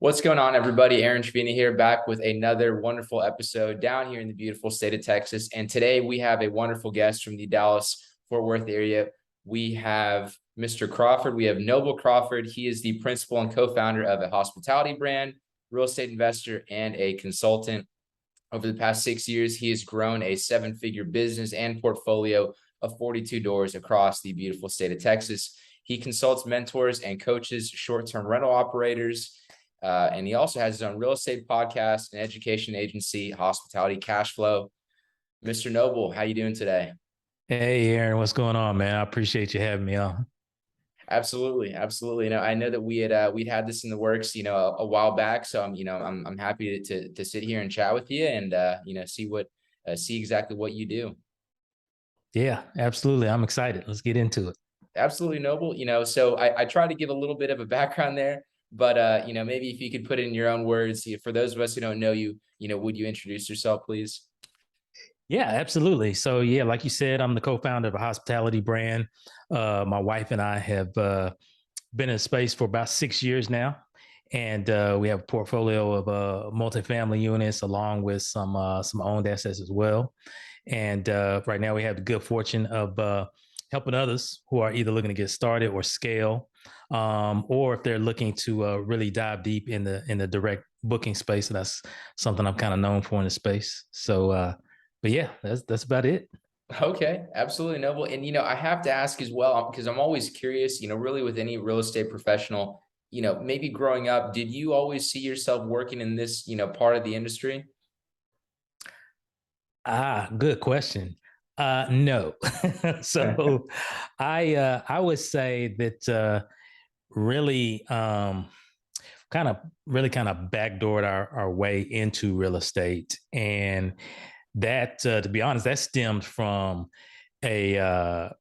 What's going on, everybody? Aaron Trevina here, back with another wonderful episode down here in the beautiful state of Texas. And today we have a wonderful guest from the Dallas-Fort Worth area. We have Mr. Crawford. We have Noble Crawford. He is the principal and co-founder of a hospitality brand, real estate investor, and a consultant. Over the past 6 years, he has grown a seven-figure business and portfolio of 42 doors across the beautiful state of Texas. He consults, mentors, and coaches short-term rental operators. And he also has his own real estate podcast and education agency, Hospitality Cashflow. Mr. Noble, how you doing today? Hey, Aaron, what's going on, man? I appreciate you having me on. Absolutely, absolutely. I know that we'd had this in the works, a while back. So I'm happy to sit here and chat with you and see exactly what you do. Yeah, absolutely. I'm excited. Let's get into it. Absolutely, Noble. So I try to give a little bit of a background there, but maybe if you could put it in your own words, for those of us who don't know you, would you introduce yourself, please? Yeah, absolutely. So, yeah, like you said, I'm the co-founder of a hospitality brand. My wife and I have been in space for about 6 years now, and we have a portfolio of multifamily units along with some owned assets as well. And right now, we have the good fortune of helping others who are either looking to get started or scale, or if they're looking to really dive deep in the direct booking space. And that's something I'm kind of known for in the space. So, but yeah, that's about it. Okay, absolutely, Noble. And I have to ask as well, because I'm always curious, really with any real estate professional, maybe growing up, did you always see yourself working in this, part of the industry? Good question. No. So I would say that really kind of backdoored our way into real estate. And that to be honest, that stemmed from a a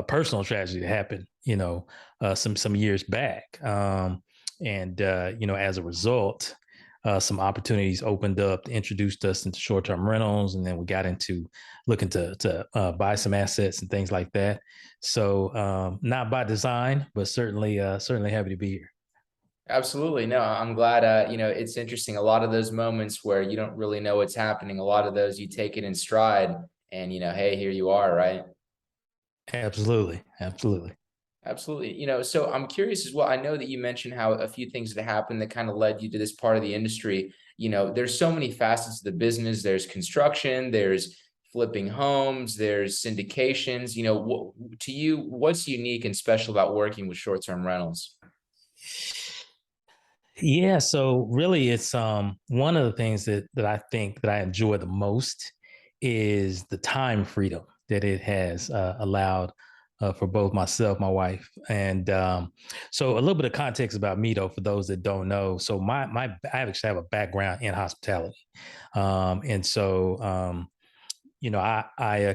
personal tragedy that happened, some years back. And as a result, some opportunities opened up, introduced us into short-term rentals, and then we got into looking to buy some assets and things like that. So not by design, but certainly happy to be here. Absolutely. No, I'm glad, it's interesting. A lot of those moments where you don't really know what's happening, a lot of those you take it in stride and, hey, here you are, right? Absolutely, absolutely. Absolutely. So I'm curious as well. I know that you mentioned how a few things that happened that kind of led you to this part of the industry. There's so many facets of the business. There's construction, there's flipping homes, there's syndications. To you, what's unique and special about working with short-term rentals? Yeah, so really it's one of the things that I think that I enjoy the most is the time freedom that it has allowed for both myself, my wife, and so a little bit of context about me though for those that don't know. So my I actually have a background in hospitality, and so I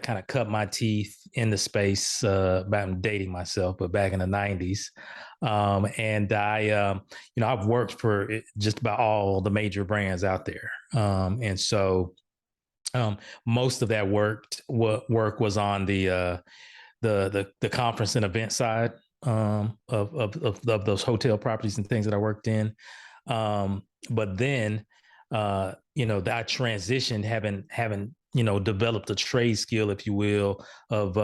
kind of cut my teeth in the space. I'm dating myself, but back in the '90s, and I've worked for just about all the major brands out there, and so most of that work was on the conference and event side of those hotel properties and things that I worked in. But then that transition having developed a trade skill, if you will, of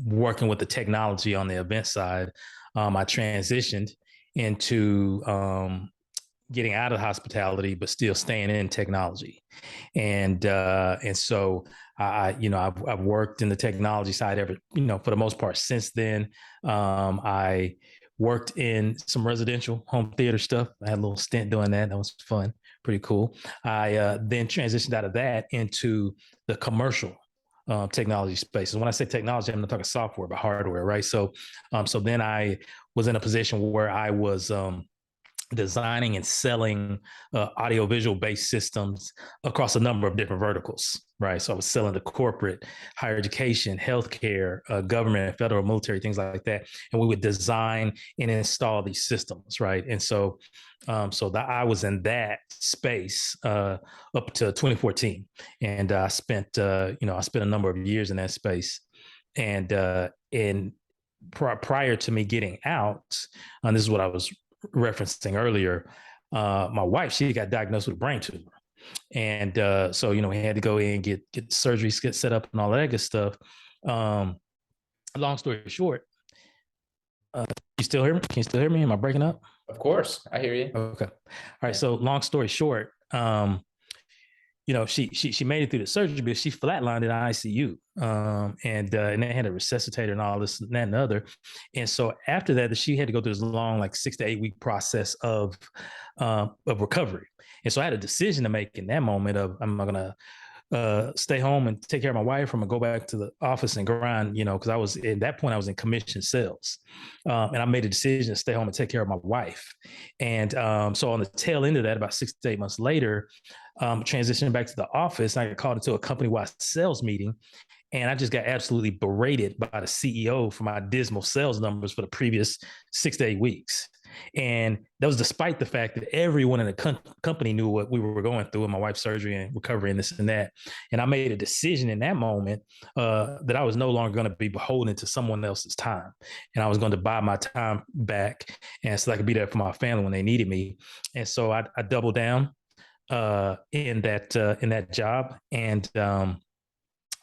working with the technology on the event side. I transitioned into getting out of hospitality, but still staying in technology, and so I've worked in the technology side ever for the most part since then. I worked in some residential home theater stuff. I had a little stint doing that. That was fun, pretty cool. I then transitioned out of that into the commercial technology space. And when I say technology, I'm not talking software, but hardware, right? So then I was in a position where I was designing and selling audiovisual based systems across a number of different verticals, right? So I was selling to corporate, higher education, healthcare, government, federal, military, things like that. And we would design and install these systems, right? And so that I was in that space up to 2014, and I spent a number of years in that space, and in prior to me getting out, and this is what I was referencing earlier, my wife, she got diagnosed with a brain tumor. And so, we had to go in, get surgeries, get set up and all that good stuff. Um, Long story short, you still hear me? Can you still hear me? Am I breaking up? Of course, I hear you. Okay. All right. So long story short, she made it through the surgery, but she flatlined in ICU, and they had a resuscitator and all this and that and the other. And so after that, she had to go through this long, like 6 to 8 week process of recovery. And so I had a decision to make in that moment of, I'm not gonna stay home and take care of my wife, or I'm gonna go back to the office and grind, because I was at that point I was in commission sales, and I made a decision to stay home and take care of my wife. And so on the tail end of that, about 6 to 8 months later, transitioning back to the office, I got called into a company-wide sales meeting, and I just got absolutely berated by the CEO for my dismal sales numbers for the previous 6 to 8 weeks. And that was despite the fact that everyone in the company knew what we were going through, and my wife's surgery and recovery and this and that. And I made a decision in that moment that I was no longer going to be beholden to someone else's time. And I was going to buy my time back, and so I could be there for my family when they needed me. And so I doubled down in that job, and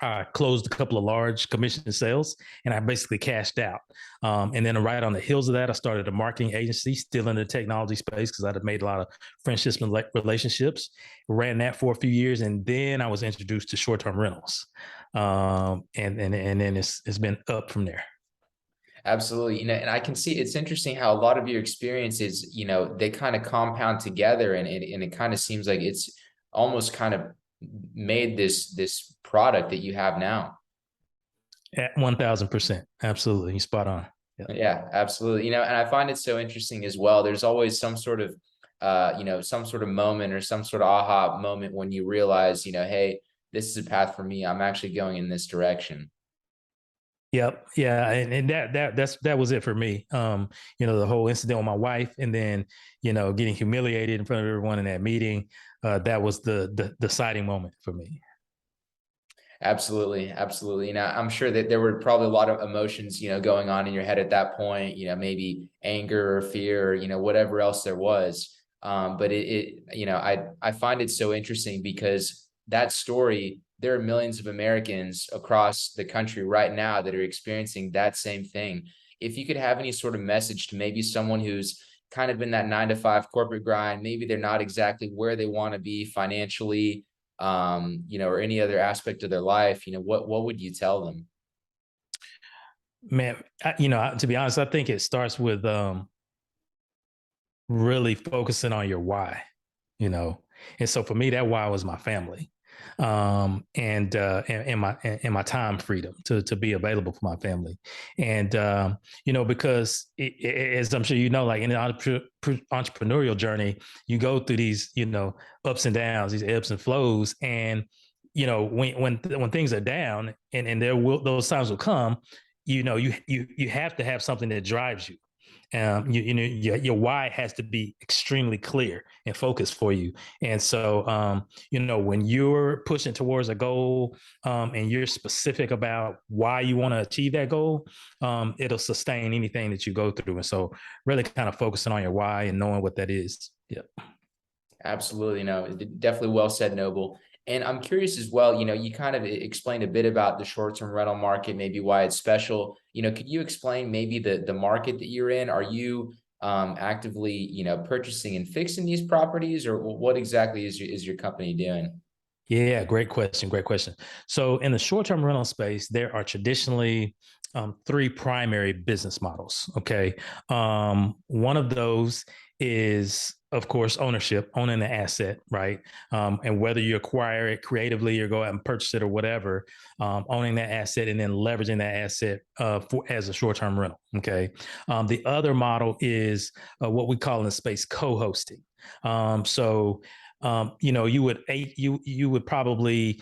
I closed a couple of large commission sales, and I basically cashed out. And then right on the heels of that, I started a marketing agency, still in the technology space, because I'd made a lot of friendships and relationships. Ran that for a few years, and then I was introduced to short-term rentals, and then it's been up from there. Absolutely. And I can see it's interesting how a lot of your experiences, they kind of compound together, and it kind of seems like it's almost kind of made this product that you have now. At 1000%. Absolutely. You spot on. Yeah, absolutely. And I find it so interesting as well. There's always some sort of, some sort of moment or some sort of aha moment when you realize, hey, this is a path for me. I'm actually going in this direction. Yep. Yeah. And that was it for me. The whole incident with my wife, and then, getting humiliated in front of everyone in that meeting. That was the deciding moment for me. Absolutely. Absolutely. I'm sure that there were probably a lot of emotions, going on in your head at that point, maybe anger or fear, or, whatever else there was. But I find it so interesting because that story, there are millions of Americans across the country right now that are experiencing that same thing. If you could have any sort of message to maybe someone who's kind of in that 9 to 5 corporate grind, maybe they're not exactly where they want to be financially, or any other aspect of their life, what would you tell them? Man, to be honest, I think it starts with really focusing on your why, you know. And so for me, that why was my family, and my time freedom to be available for my family. And because as I'm sure like in the entrepreneurial journey, you go through these ups and downs, these ebbs and flows, and when things are down, and those times will come, you have to have something that drives you. Your why has to be extremely clear and focused for you. And so, when you're pushing towards a goal, and you're specific about why you want to achieve that goal, it'll sustain anything that you go through. And so really kind of focusing on your why and knowing what that is. Yeah. Absolutely. No, definitely well said, Noble. And I'm curious as well, you kind of explained a bit about the short-term rental market, maybe why it's special. Could you explain maybe the market that you're in? Are you actively, purchasing and fixing these properties, or what exactly is your company doing? Yeah, great question. Great question. So, in the short term rental space, there are traditionally three primary business models. Okay. One of those is, of course, ownership, owning the asset, right? And whether you acquire it creatively or go out and purchase it or whatever, owning that asset and then leveraging that asset as a short term rental. Okay. The other model is what we call in the space co hosting. So, you would probably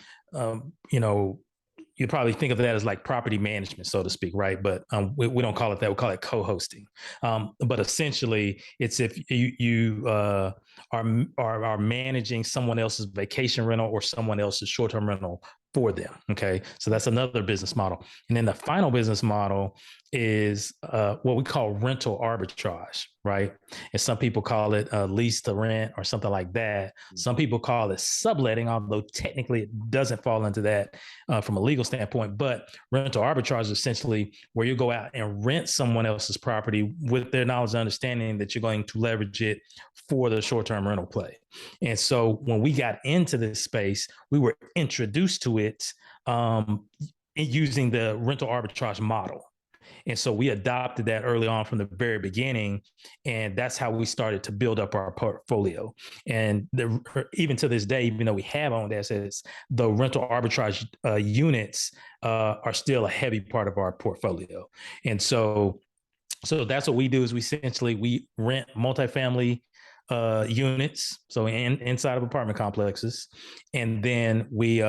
you'd probably think of that as like property management, so to speak, right? But we don't call it that. We call it co-hosting. But essentially, it's if you are managing someone else's vacation rental or someone else's short-term rental for them. Okay. So that's another business model. And then the final business model is what we call rental arbitrage, right? And some people call it lease to rent or something like that. Some people call it subletting, although technically it doesn't fall into that from a legal standpoint. But rental arbitrage is essentially where you go out and rent someone else's property with their knowledge and understanding that you're going to leverage it for the short-term rental play. And so when we got into this space, we were introduced to it using the rental arbitrage model. And so we adopted that early on from the very beginning. And that's how we started to build up our portfolio. And even to this day, even though we have owned assets, the rental arbitrage units are still a heavy part of our portfolio. And so that's what we do is we rent multifamily units, so inside of apartment complexes, and then we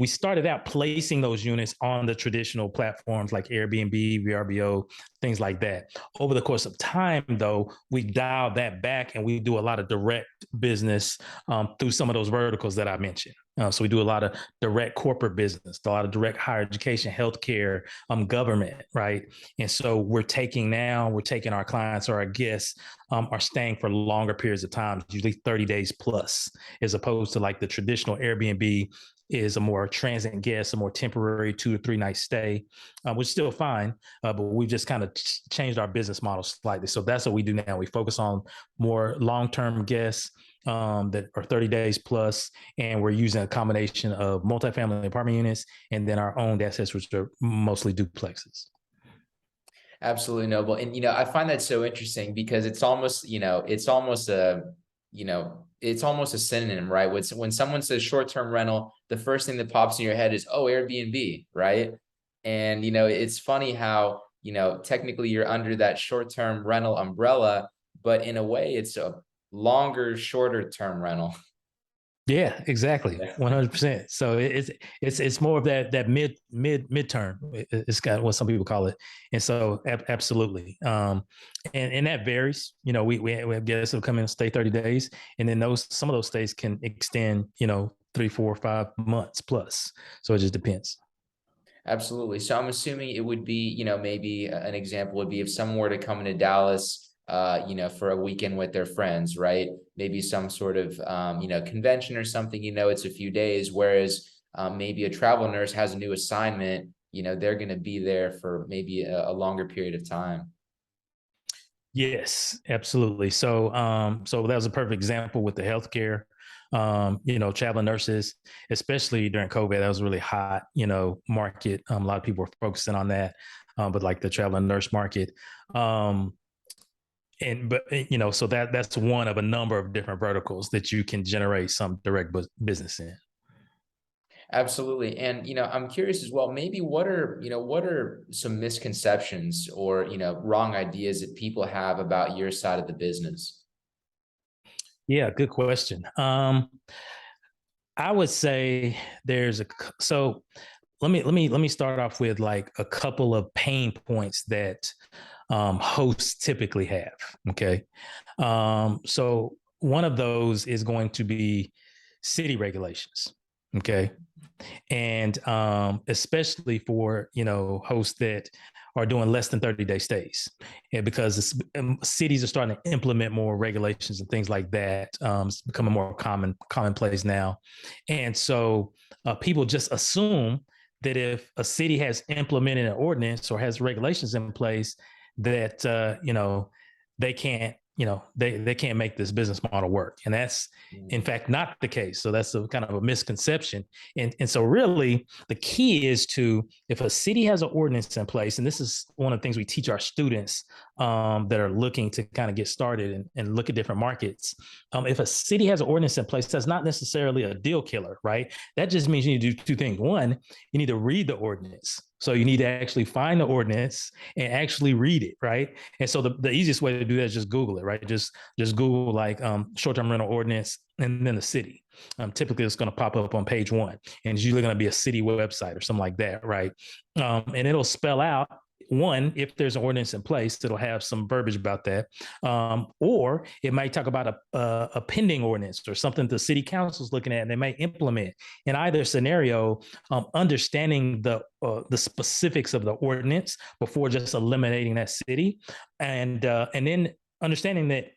started out placing those units on the traditional platforms like Airbnb, VRBO, things like that. Over the course of time, though, we dialed that back and we do a lot of direct business through some of those verticals that I mentioned. So we do a lot of direct corporate business, a lot of direct higher education, healthcare, government, right? And so we're taking our clients or our guests are staying for longer periods of time, usually 30 days plus, as opposed to like the traditional Airbnb is a more transient guest, a more temporary 2 to 3 night stay, which is still fine, but we've just kind of changed our business model slightly. So that's what we do now. We focus on more long-term guests that are 30 days plus, and we're using a combination of multifamily apartment units and then our owned assets, which are mostly duplexes. Absolutely, Noble. And, I find that so interesting because it's almost a synonym, right? When someone says short-term rental, the first thing that pops in your head is, oh, Airbnb, right? And, it's funny how, technically you're under that short-term rental umbrella, but in a way it's a longer, shorter term rental. Yeah, exactly. 100%. So it's more of that midterm. It's got what some people call it. And so absolutely. And that varies. We have guests who come in and stay 30 days, and then some of those stays can extend, 3, 4, 5 months plus. So it just depends. Absolutely. So I'm assuming it would be, maybe an example would be if someone were to come into Dallas, for a weekend with their friends, right? Maybe some sort of, convention or something, it's a few days, whereas maybe a travel nurse has a new assignment, they're going to be there for maybe a longer period of time. Yes, absolutely. So that was a perfect example with the healthcare, traveling nurses, especially during COVID. That was a really hot, market. A lot of people were focusing on that, but like the traveling nurse market. So that's one of a number of different verticals that you can generate some direct business in. Absolutely. And, I'm curious as well, maybe what are some misconceptions or, wrong ideas that people have about your side of the business? Yeah, good question. I would say so let me start off with like a couple of pain points that hosts typically have. Okay. So one of those is going to be city regulations. Okay. And especially for, hosts that are doing less than 30-day stays. And because cities are starting to implement more regulations and things like that. It's becoming more commonplace now. And so people just assume that if a city has implemented an ordinance or has regulations in place, that they can't they can't make this business model work, and that's in fact not the case. So that's a kind of a misconception. And so really the key is if a city has an ordinance in place, and this is one of the things we teach our students that are looking to kind of get started and look at different markets. If a city has an ordinance in place, that's not necessarily a deal killer, right? That just means you need to do 2 things. One, you need to read the ordinance. So you need to actually find the ordinance and actually read it, right? And so the easiest way to do that is just Google it, right? Just Google like short-term rental ordinance and then the city. Typically, it's going to pop up on page 1, and it's usually going to be a city website or something like that, right? And it'll spell out one, if there's an ordinance in place, it'll have some verbiage about that. Or it might talk about a pending ordinance or something the city council is looking at and they may implement. In either scenario, understanding the specifics of the ordinance before just eliminating that city, and then understanding that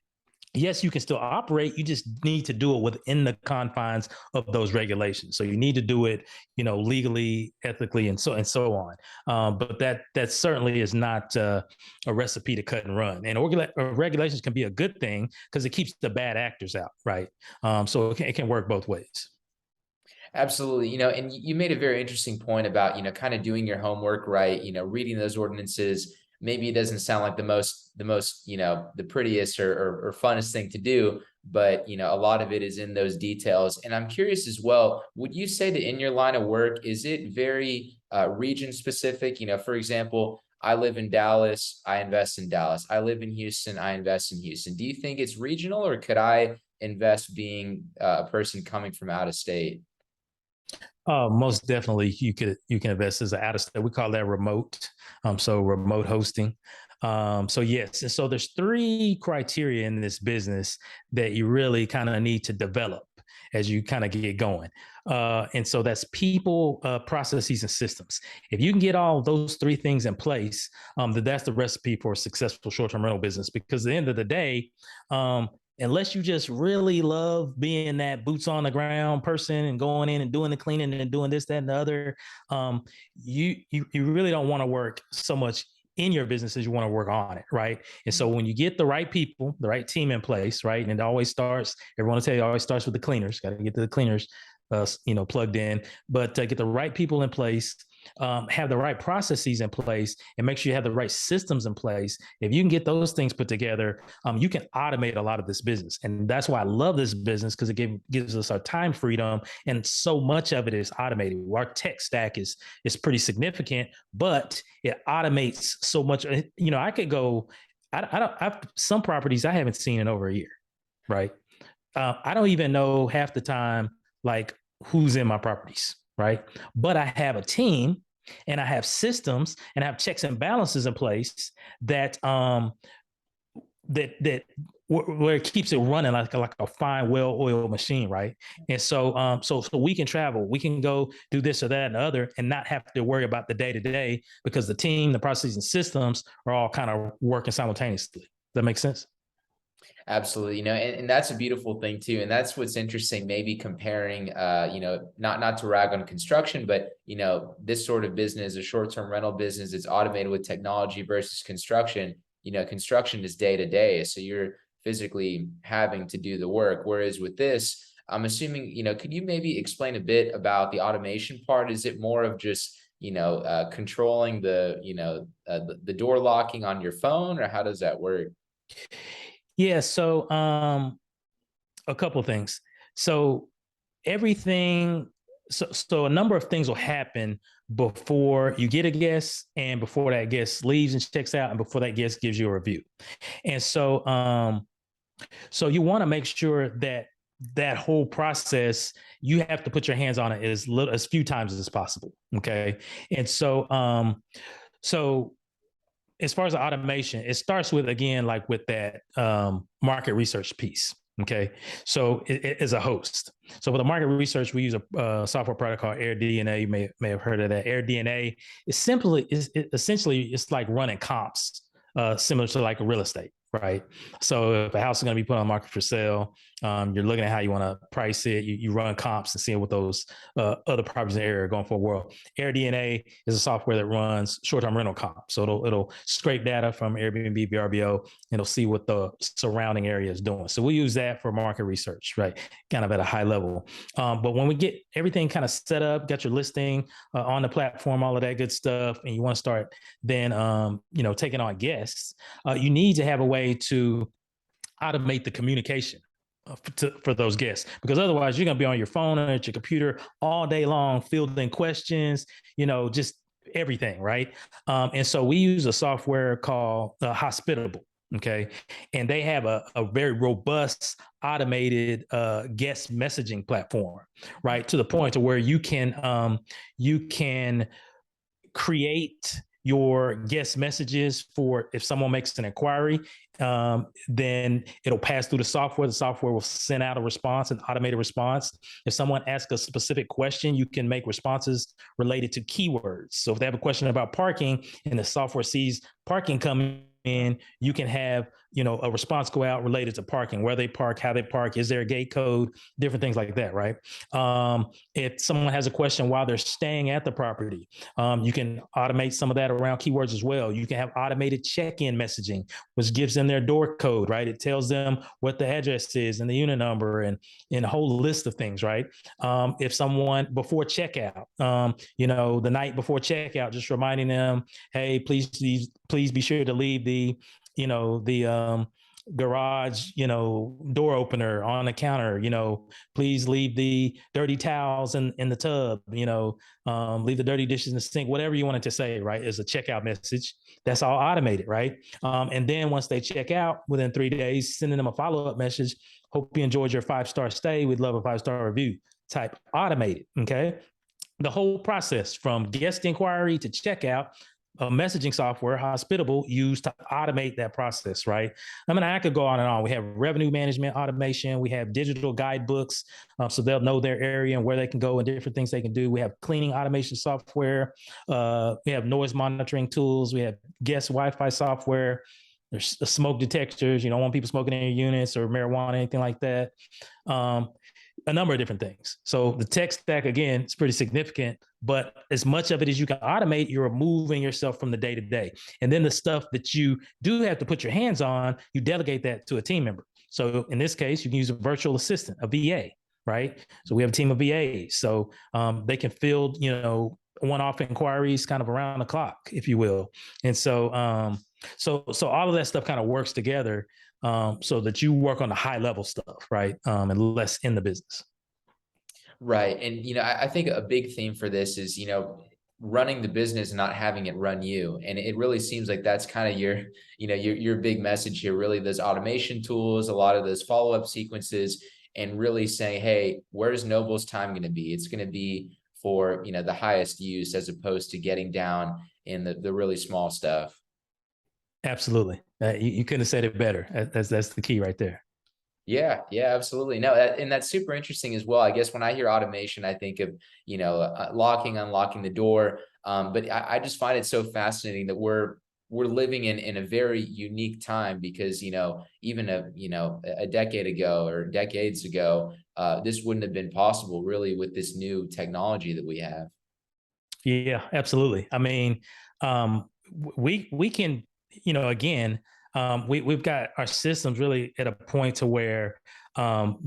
yes, you can still operate. You just need to do it within the confines of those regulations. So you need to do it, legally, ethically, and so on. But that certainly is not a recipe to cut and run. And regulations can be a good thing because it keeps the bad actors out, right? So it can work both ways. Absolutely. And you made a very interesting point about, kind of doing your homework, right? Reading those ordinances. Maybe it doesn't sound like the most, the prettiest or funnest thing to do, but, a lot of it is in those details. And I'm curious as well, would you say that in your line of work, is it very region specific? For example, I live in Dallas, I invest in Dallas. I live in Houston, I invest in Houston. Do you think it's regional, or could I invest being a person coming from out of state? Most definitely, you can invest as an out of state. We call that remote, so remote hosting. So yes, and so there's three criteria in this business that you really kind of need to develop as you kind of get going. And so that's people, processes, and systems. If you can get all those three things in place, that's the recipe for a successful short-term rental business. Because at the end of the day, unless you just really love being that boots on the ground person and going in and doing the cleaning and doing this, that, and the other, you really don't want to work so much in your business as you want to work on it, right? And so when you get the right people, the right team in place, right, and it always starts, everyone will tell you, it always starts with the cleaners. Got to get the cleaners, plugged in, but get the right people in place, have the right processes in place, and make sure you have the right systems in place. If you can get those things put together, you can automate a lot of this business. And that's why I love this business, because it gives us our time freedom. And so much of it is automated. Our tech stack is pretty significant, but it automates so much. I could go, I've some properties I haven't seen in over a year, right? I don't even know half the time, like, who's in my properties, right? But I have a team and I have systems and I have checks and balances in place that where it keeps it running like a fine, well-oiled machine, right? And so we can travel, we can go do this or that and the other, and not have to worry about the day-to-day, because the team, the processes, and systems are all kind of working simultaneously. Does that make sense? Absolutely. And that's a beautiful thing too. And that's what's interesting, maybe comparing, not to rag on construction, but, this sort of business, a short-term rental business, it's automated with technology versus construction. Construction is day to day. So you're physically having to do the work. Whereas with this, I'm assuming, could you maybe explain a bit about the automation part? Is it more of just, controlling the door locking on your phone, or how does that work? Yeah. So a couple of things. So everything, so a number of things will happen before you get a guest, and before that guest leaves and checks out, and before that guest gives you a review. And so you want to make sure that that whole process, you have to put your hands on it as few times as possible. Okay. And so as far as the automation, it starts with, again, like with that market research piece. Okay. So it is a host. So with the market research, we use a software product called AirDNA. You may have heard of that. AirDNA is essentially it's like running comps, similar to like a real estate, right? So if a house is going to be put on the market for sale, you're looking at how you want to price it. You run comps and seeing what those other properties in the area are going for. Well, AirDNA is a software that runs short-term rental comps. So it'll scrape data from Airbnb, VRBO, and it'll see what the surrounding area is doing. So we use that for market research, right? Kind of at a high level. But when we get everything kind of set up, got your listing on the platform, all of that good stuff, and you want to start then, taking on guests, you need to have a way to automate the communication for those guests, because otherwise you're going to be on your phone or at your computer all day long, fielding questions, just everything, right? And so we use a software called Hospitable. Okay. And they have a very robust automated guest messaging platform, right? To the point to where you can create your guest messages for if someone makes an inquiry, then it'll pass through the software. The software will send out a response, an automated response. If someone asks a specific question, you can make responses related to keywords. So if they have a question about parking and the software sees parking coming in, you can have, a response go out related to parking, where they park, how they park, is there a gate code, different things like that, right? If someone has a question while they're staying at the property, you can automate some of that around keywords as well. You can have automated check-in messaging, which gives them their door code, right? It tells them what the address is and the unit number and a whole list of things, right? If someone before checkout, the night before checkout, just reminding them, hey, please be sure to leave the garage, door opener on the counter, please leave the dirty towels in the tub, leave the dirty dishes in the sink, whatever you wanted to say, right? Is a checkout message. That's all automated, right? And then once they check out within 3 days, sending them a follow-up message. Hope you enjoyed your 5-star stay. We'd love a 5-star review. Type automated. Okay. The whole process from guest inquiry to checkout, a messaging software, Hospitable, used to automate that process, right? I mean, I could go on and on. We have revenue management automation. We have digital guidebooks, so they'll know their area and where they can go and different things they can do. We have cleaning automation software. We have noise monitoring tools. We have guest Wi-Fi software. There's smoke detectors. You don't want people smoking in your units or marijuana, anything like that. A number of different things. So the tech stack, again, is pretty significant, but as much of it as you can automate, you're removing yourself from the day to day. And then the stuff that you do have to put your hands on, you delegate that to a team member. So in this case, you can use a virtual assistant, a VA, right? So we have a team of VAs. So they can field, one-off inquiries kind of around the clock, if you will. And so, so all of that stuff kind of works together. So that you work on the high level stuff, right? And less in the business. Right. And, I think a big theme for this is, running the business and not having it run you. And it really seems like that's kind of your big message here, really those automation tools, a lot of those follow-up sequences, and really saying, hey, where's Noble's time going to be? It's going to be for, the highest use as opposed to getting down in the really small stuff. Absolutely. You couldn't have said it better. That's the key right there. Yeah, absolutely. No, and that's super interesting as well. I guess when I hear automation, I think of, locking, unlocking the door. But I just find it so fascinating that we're living in a very unique time because, even a decade ago or decades ago, this wouldn't have been possible really with this new technology that we have. Yeah, absolutely. I mean, we can, again, we've got our systems really at a point to where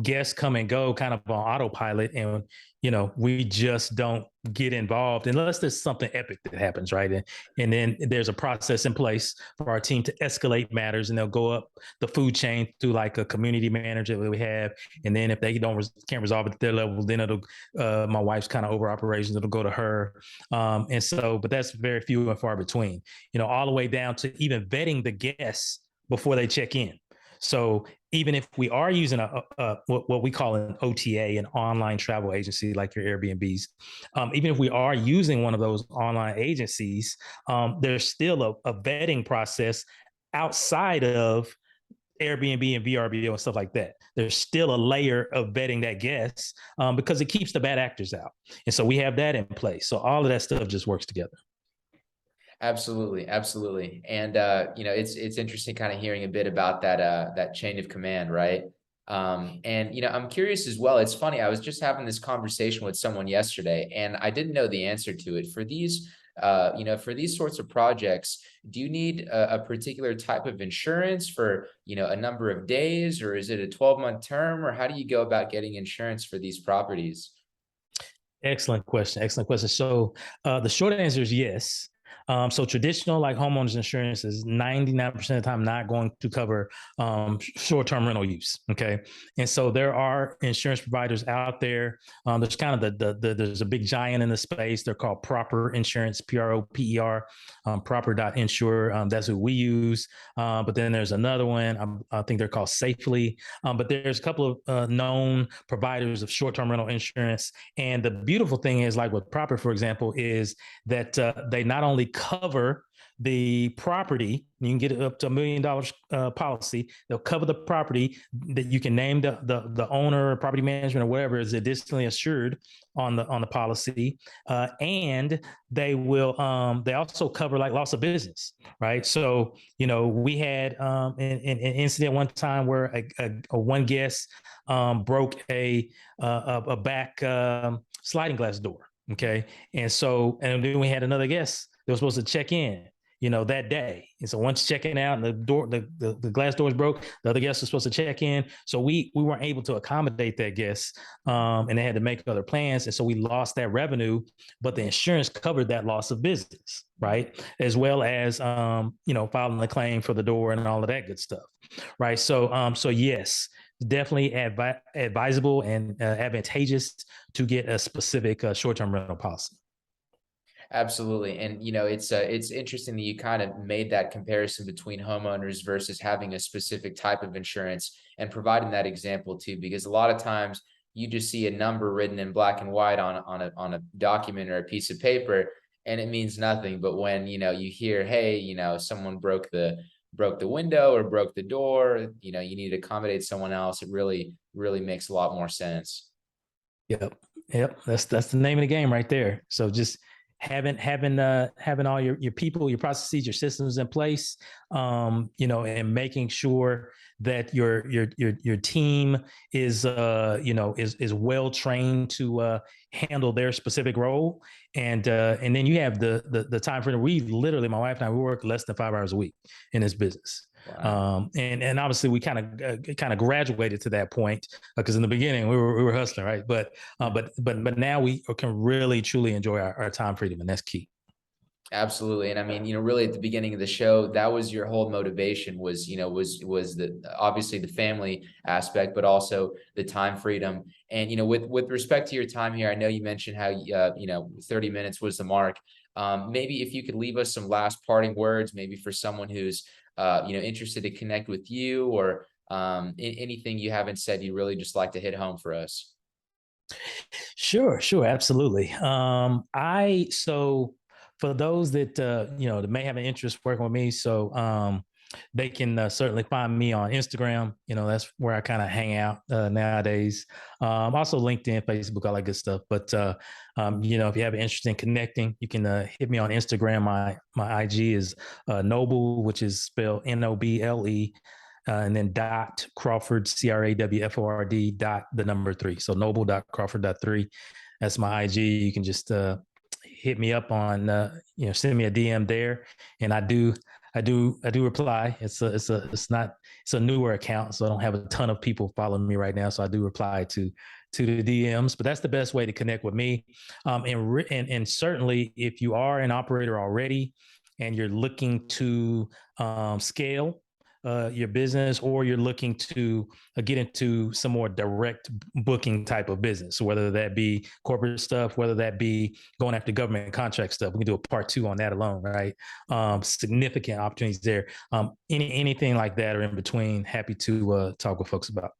guests come and go kind of on autopilot, and we just don't get involved unless there's something epic that happens, right? And then there's a process in place for our team to escalate matters, and they'll go up the food chain through like a community manager that we have, and then if they can't resolve it at their level, then it'll my wife's kind of over operations, it'll go to her, and so, but that's very few and far between, all the way down to even vetting the guests before they check in. So even if we are using what we call an OTA, an online travel agency like your Airbnbs, even if we are using one of those online agencies, there's still a vetting process outside of Airbnb and VRBO and stuff like that. There's still a layer of vetting that guest because it keeps the bad actors out. And so we have that in place. So all of that stuff just works together. Absolutely. And it's interesting kind of hearing a bit about that chain of command, right? And I'm curious as well. It's funny, I was just having this conversation with someone yesterday, and I didn't know the answer to it. For these sorts of projects, do you need a particular type of insurance for, a number of days, or is it a 12-month term, or how do you go about getting insurance for these properties? Excellent question. So the short answer is yes. So traditional like homeowners insurance is 99% of the time not going to cover short-term rental use. Okay. And so there are insurance providers out there. There's kind of there's a big giant in the space. They're called Proper Insurance, PROPER, proper.insure. That's who we use. But then there's another one. I think they're called Safely. But there's a couple of known providers of short-term rental insurance. And the beautiful thing is, like with Proper, for example, is that they not only literally cover the property. You can get it up to $1 million policy. They'll cover the property that you can name the owner or property management or whatever is additionally assured on the policy, and they will they also cover like loss of business, right? So we had an incident one time where a one guest broke a back sliding glass door. Okay, and then we had another guest that was supposed to check in that day. And so once checking out and the glass doors broke, the other guests were supposed to check in. So we weren't able to accommodate that guest, and they had to make other plans. And so we lost that revenue, but the insurance covered that loss of business, right? As well as, filing a claim for the door and all of that good stuff, right? So yes, definitely advisable and advantageous to get a specific short-term rental policy. Absolutely. And, it's interesting that you kind of made that comparison between homeowners versus having a specific type of insurance and providing that example too, because a lot of times you just see a number written in black and white on a document or a piece of paper, and it means nothing. But when, you hear, hey, someone broke the window or broke the door, you need to accommodate someone else, it really, really makes a lot more sense. Yep. That's the name of the game right there. So just having all your people, your processes, your systems in place, and making sure that your team is is well trained to handle their specific role, and then you have the time frame. We literally, my wife and I, we work less than 5 hours a week in this business. Wow. And obviously we kind of graduated to that point because in the beginning we were hustling, right? But now we can really truly enjoy our time freedom, and that's key. Absolutely. And I mean, really at the beginning of the show, that was your whole motivation was the obviously the family aspect, but also the time freedom. And, with respect to your time here, I know you mentioned how, 30 minutes was the mark. Maybe if you could leave us some last parting words, maybe for someone who's, interested to connect with you, or anything you haven't said, you really just like to hit home for us. Sure, absolutely. So for those that that may have an interest working with me, so they can certainly find me on Instagram. That's where I kind of hang out nowadays. Also LinkedIn, Facebook, all that good stuff. But if you have an interest in connecting, you can hit me on Instagram. My IG is Noble, which is spelled Noble. And then Crawford, CRAWFORD _3. So noble.crawford.3. That's my IG. You can just hit me up on, send me a DM there. And I do reply. It's a newer account, so I don't have a ton of people following me right now. So I do reply to the DMs, but that's the best way to connect with me. And certainly if you are an operator already and you're looking to scale your business, or you're looking to get into some more direct booking type of business, so whether that be corporate stuff, whether that be going after government contract stuff, we can do a part 2 on that alone, right? Significant opportunities there. Anything like that or in between, happy to talk with folks about.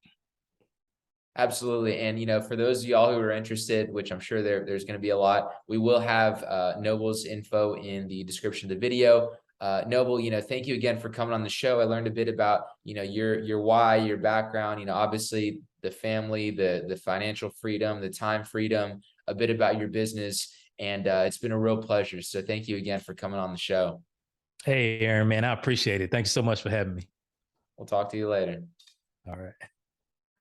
Absolutely. And, for those of y'all who are interested, which I'm sure there's going to be a lot, we will have Noble's info in the description of the video. Noble, thank you again for coming on the show. I learned a bit about, your why, your background, obviously the family, the financial freedom, the time freedom, a bit about your business, and it's been a real pleasure. So thank you again for coming on the show. Hey, Aaron, man, I appreciate it. Thanks so much for having me. We'll talk to you later. All right.